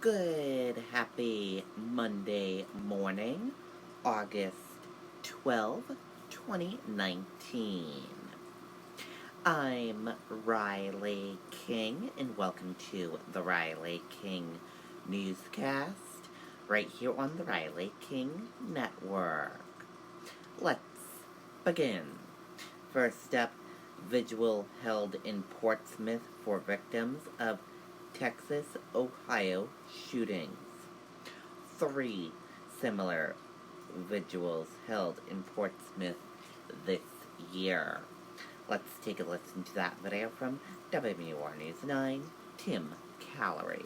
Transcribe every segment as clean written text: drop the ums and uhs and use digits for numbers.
Good, happy Monday morning, August 12, 2019. I'm Riley King, and welcome to the Riley King Newscast, right here on the Riley King Network. Let's begin. First up, vigil held in Portsmouth for victims of Texas, Ohio shootings. 3 similar vigils held in Portsmouth this year. Let's take a listen to that video from WMUR News 9, Tim Callery.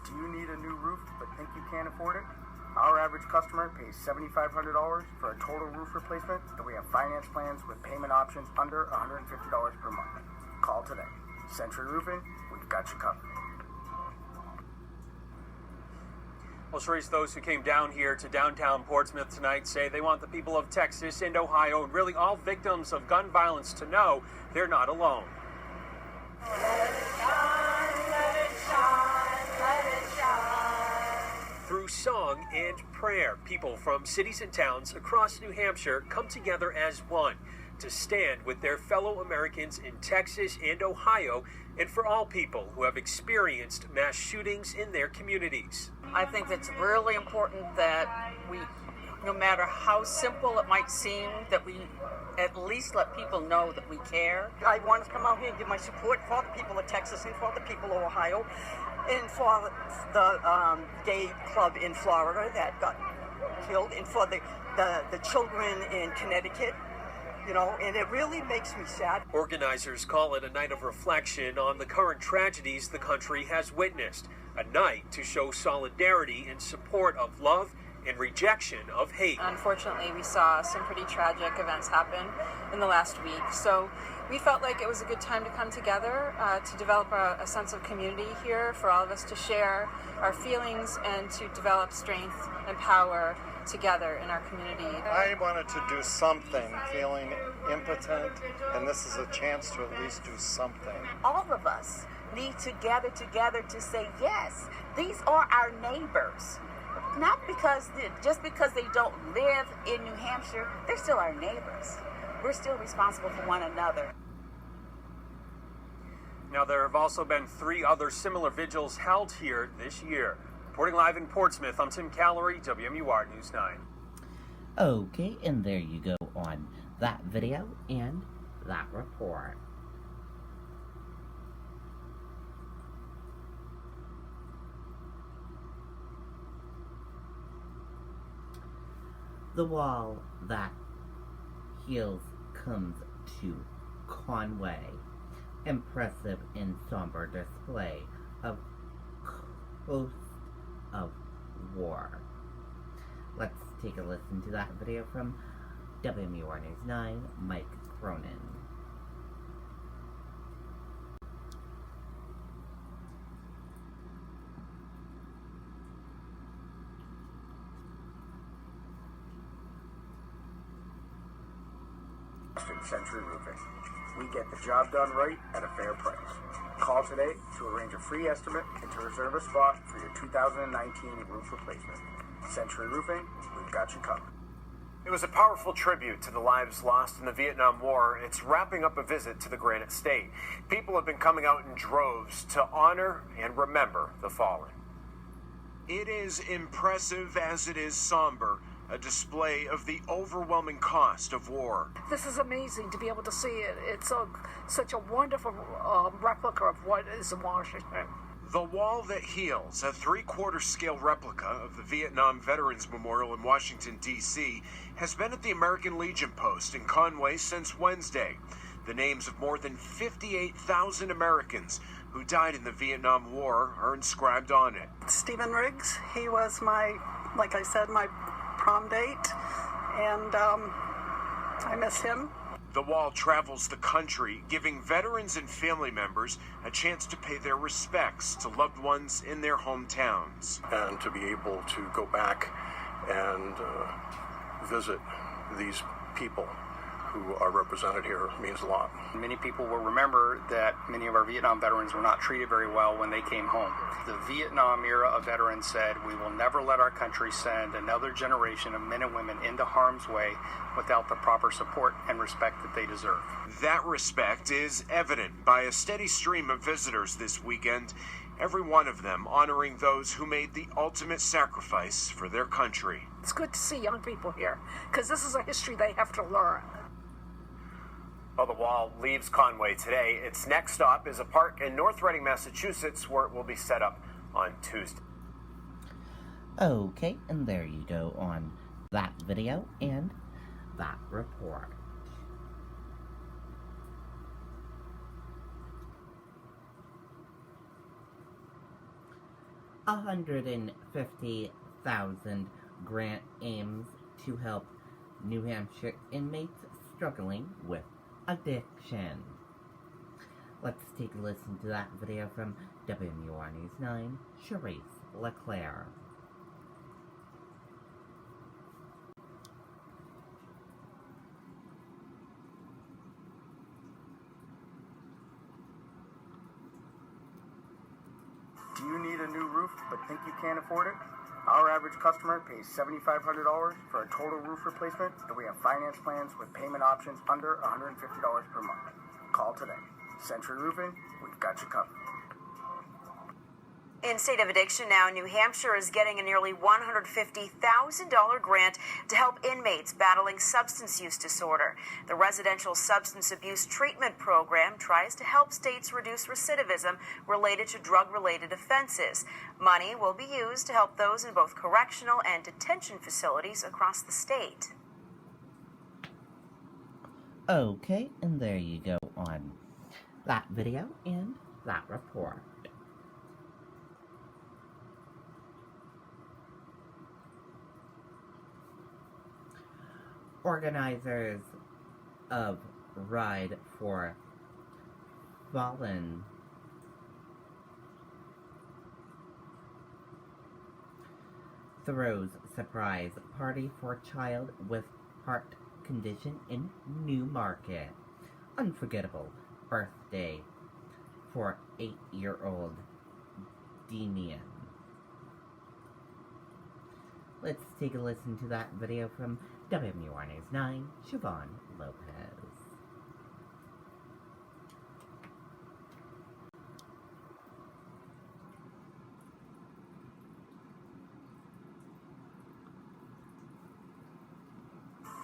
Do you need a new roof but think you can't afford it? Our average customer pays $7,500 for a total roof replacement, and we have finance plans with payment options under $150 per month. Call today. Century Roofing, we've got you covered. Well, Sharice, those who came down here to downtown Portsmouth tonight say they want the people of Texas and Ohio and really all victims of gun violence to know they're not alone. Through song and prayer, people from cities and towns across New Hampshire come together as one to stand with their fellow Americans in Texas and Ohio, and for all people who have experienced mass shootings in their communities. I think it's really important that we, no matter how simple it might seem, that we at least let people know that we care. I want to come out here and give my support for the people of Texas and for the people of Ohio and for the gay club in Florida that got killed and for the children in Connecticut. You know, and it really makes me sad. Organizers call it a night of reflection on the current tragedies the country has witnessed, a night to show solidarity in support of love and rejection of hate. Unfortunately, we saw some pretty tragic events happen in the last week, so we felt like it was a good time to come together to develop a sense of community here, for all of us to share our feelings and to develop strength and power together in our community. I wanted to do something, feeling impotent, and this is a chance to at least do something. All of us need to gather together to say, yes, these are our neighbors. Not just because they don't live in New Hampshire, they're still our neighbors. We're still responsible for one another. Now, there have also been 3 other similar vigils held here this year. Reporting live in Portsmouth, I'm Tim Callery, WMUR News 9. Okay, and there you go on that video and that report. The wall that heals comes to Conway. Impressive and somber display of coast of war. Let's take a listen to that video from WMUR News 9, Mike Cronin. Century Roofing. We get the job done right at a fair price. Call today to arrange a free estimate and to reserve a spot for your 2019 roof replacement. Century Roofing, we've got you covered. It was a powerful tribute to the lives lost in the Vietnam War. It's wrapping up a visit to the Granite State. People have been coming out in droves to honor and remember the fallen. It is impressive as it is somber, a display of the overwhelming cost of war. This is amazing to be able to see it. It's such a wonderful replica of what is in Washington. The Wall That Heals, a 3/4 scale replica of the Vietnam Veterans Memorial in Washington, D.C., has been at the American Legion Post in Conway since Wednesday. The names of more than 58,000 Americans who died in the Vietnam War are inscribed on it. Stephen Riggs, he was my prom date, and I miss him. The wall travels the country, giving veterans and family members a chance to pay their respects to loved ones in their hometowns. And to be able to go back and visit these people who are represented here means a lot. Many people will remember that many of our Vietnam veterans were not treated very well when they came home. The Vietnam era of veterans said, "We will never let our country send another generation of men and women into harm's way without the proper support and respect that they deserve." That respect is evident by a steady stream of visitors this weekend, every one of them honoring those who made the ultimate sacrifice for their country. It's good to see young people here, because this is a history they have to learn. Well, the wall leaves Conway today. Its next stop is a park in North Reading, Massachusetts, where it will be set up on Tuesday. Okay, and there you go on that video and that report. $150,000 grant aims to help New Hampshire inmates struggling with addiction. Let's take a listen to that video from WMUR News 9, Charisse LeClaire. Do you need a new roof but think you can't afford it? Our average customer pays $7,500 for a total roof replacement, and we have finance plans with payment options under $150 per month. Call today. Century Roofing, we've got you covered. In state of addiction now, New Hampshire is getting a nearly $150,000 grant to help inmates battling substance use disorder. The Residential Substance Abuse Treatment Program tries to help states reduce recidivism related to drug-related offenses. Money will be used to help those in both correctional and detention facilities across the state. Okay, and there you go on that video and that report. Organizers of Ride for Fallen throws surprise party for child with heart condition in Newmarket. Unforgettable birthday for 8-year-old Demian. Let's take a listen to that video from WMUR News 9, Siobhan Lopez.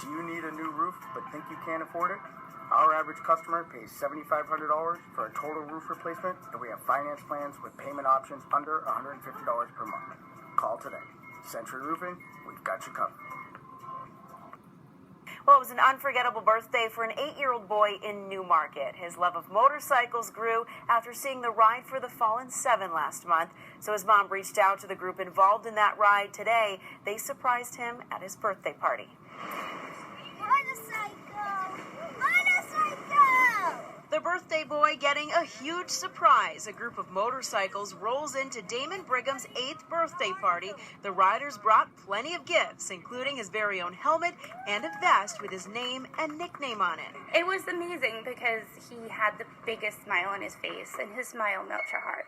Do you need a new roof but think you can't afford it? Our average customer pays $7,500 for a total roof replacement, and we have finance plans with payment options under $150 per month. Call today. Century Roofing, we've got you covered. Well, it was an unforgettable birthday for an 8-year-old boy in Newmarket. His love of motorcycles grew after seeing the Ride for the Fallen 7 last month. So his mom reached out to the group involved in that ride today. They surprised him at his birthday party. The birthday boy getting a huge surprise. A group of motorcycles rolls into Damon Brigham's 8th birthday party. The riders brought plenty of gifts, including his very own helmet and a vest with his name and nickname on it. It was amazing because he had the biggest smile on his face, and his smile melts your heart.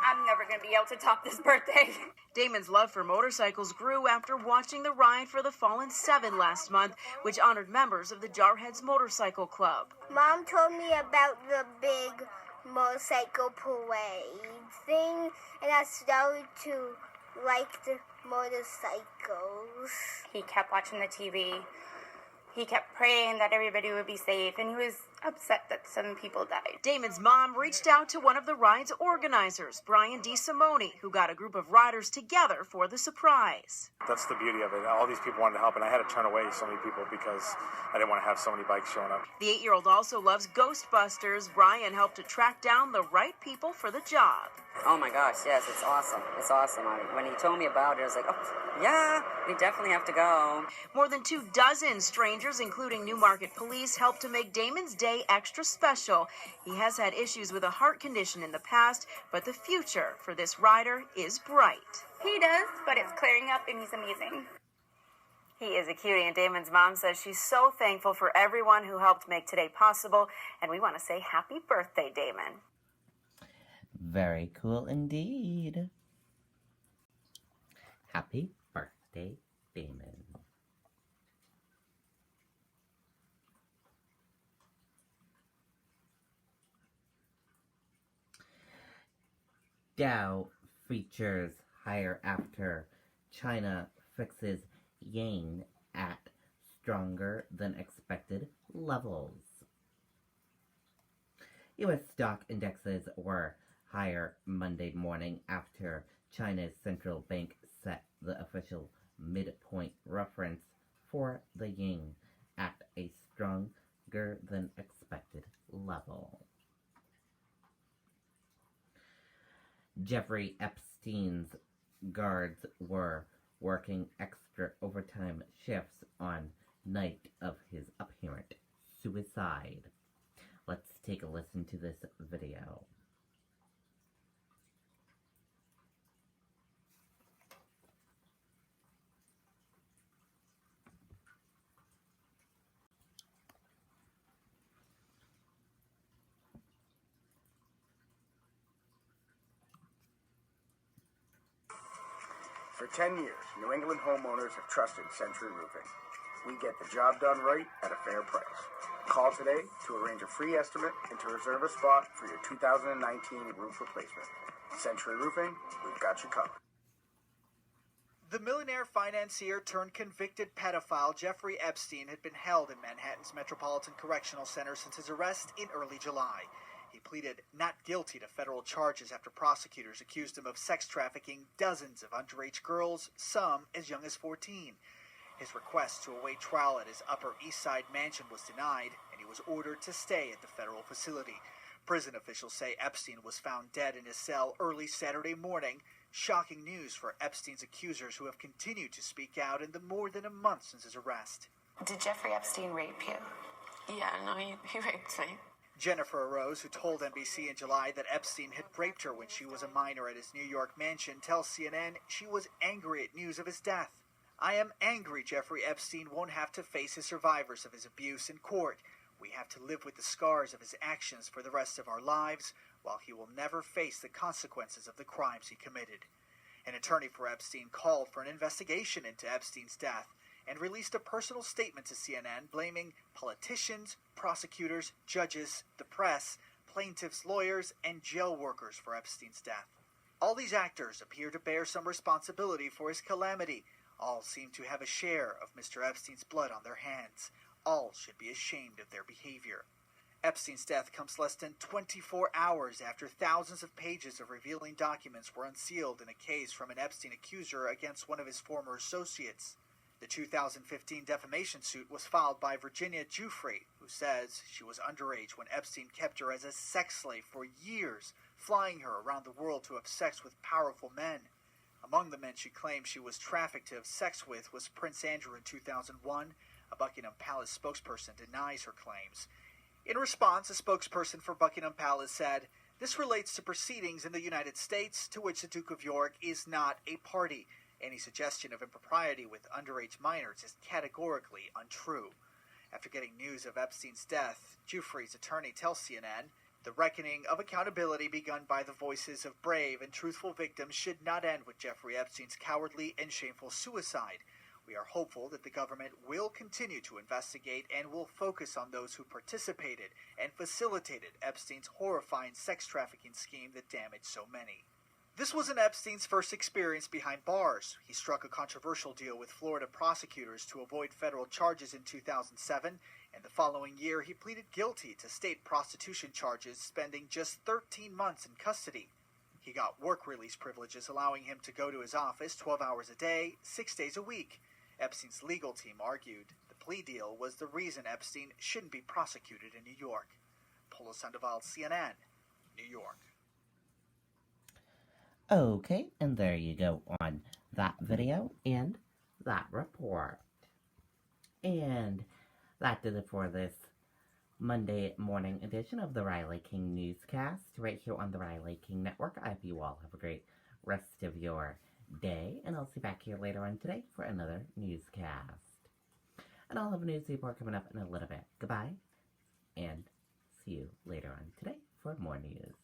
I'm never going to be able to top this birthday. Damon's love for motorcycles grew after watching the Ride for the Fallen 7 last month, which honored members of the Jarheads Motorcycle Club. Mom told me about the big motorcycle parade thing, and I started to like the motorcycles. He kept watching the TV. He kept praying that everybody would be safe, and he was upset that some people died. Damon's mom reached out to one of the ride's organizers, Brian DeSimone, who got a group of riders together for the surprise. That's the beauty of it. All these people wanted to help, and I had to turn away so many people because I didn't want to have so many bikes showing up. The 8-year-old also loves Ghostbusters. Brian helped to track down the right people for the job. Oh my gosh, yes, it's awesome. It's awesome. When he told me about it, I was like, oh, yeah, we definitely have to go. More than 24 strangers, including Newmarket police, helped to make Damon's day extra special. He has had issues with a heart condition in the past, but the future for this rider is bright. He does, but it's clearing up and he's amazing. He is a cutie, and Damon's mom says she's so thankful for everyone who helped make today possible, and we want to say happy birthday, Damon. Very cool indeed. Happy birthday, Damon. Dow features higher after China fixes yen at stronger than expected levels. U.S. stock indexes were higher Monday morning after China's central bank set the official midpoint reference for the yen at a stronger than expected level. Jeffrey Epstein's guards were working extra overtime shifts on night of his apparent suicide. Let's take a listen to this video. For 10 years, New England homeowners have trusted Century Roofing. We get the job done right at a fair price. Call today to arrange a free estimate and to reserve a spot for your 2019 roof replacement. Century Roofing, we've got you covered. The millionaire financier turned convicted pedophile Jeffrey Epstein had been held in Manhattan's Metropolitan Correctional Center since his arrest in early July. He pleaded not guilty to federal charges after prosecutors accused him of sex trafficking dozens of underage girls, some as young as 14. His request to await trial at his Upper East Side mansion was denied, and he was ordered to stay at the federal facility. Prison officials say Epstein was found dead in his cell early Saturday morning. Shocking news for Epstein's accusers, who have continued to speak out in the more than a month since his arrest. Did Jeffrey Epstein rape you? Yeah, no, he raped me. Jennifer Rose, who told NBC in July that Epstein had raped her when she was a minor at his New York mansion, tells CNN she was angry at news of his death. I am angry Jeffrey Epstein won't have to face his survivors of his abuse in court. We have to live with the scars of his actions for the rest of our lives, while he will never face the consequences of the crimes he committed. An attorney for Epstein called for an investigation into Epstein's death and released a personal statement to CNN blaming politicians, prosecutors, judges, the press, plaintiffs' lawyers, and jail workers for Epstein's death. All these actors appear to bear some responsibility for his calamity. All seem to have a share of Mr. Epstein's blood on their hands. All should be ashamed of their behavior. Epstein's death comes less than 24 hours after thousands of pages of revealing documents were unsealed in a case from an Epstein accuser against one of his former associates. The 2015 defamation suit was filed by Virginia Giuffre, who says she was underage when Epstein kept her as a sex slave for years, flying her around the world to have sex with powerful men. Among the men she claimed she was trafficked to have sex with was Prince Andrew in 2001. A Buckingham Palace spokesperson denies her claims. In response, a spokesperson for Buckingham Palace said, "This relates to proceedings in the United States to which the Duke of York is not a party. Any suggestion of impropriety with underage minors is categorically untrue." After getting news of Epstein's death, Giuffre's attorney tells CNN, "The reckoning of accountability begun by the voices of brave and truthful victims should not end with Jeffrey Epstein's cowardly and shameful suicide. We are hopeful that the government will continue to investigate and will focus on those who participated and facilitated Epstein's horrifying sex trafficking scheme that damaged so many." This wasn't Epstein's first experience behind bars. He struck a controversial deal with Florida prosecutors to avoid federal charges in 2007, and the following year he pleaded guilty to state prostitution charges, spending just 13 months in custody. He got work release privileges, allowing him to go to his office 12 hours a day, 6 days a week. Epstein's legal team argued the plea deal was the reason Epstein shouldn't be prosecuted in New York. Polo Sandoval, CNN, New York. Okay, and there you go on that video and that report. And that did it for this Monday morning edition of the Riley King Newscast right here on the Riley King Network. I hope you all have a great rest of your day, and I'll see you back here later on today for another newscast. And I'll have a news report coming up in a little bit. Goodbye, and see you later on today for more news.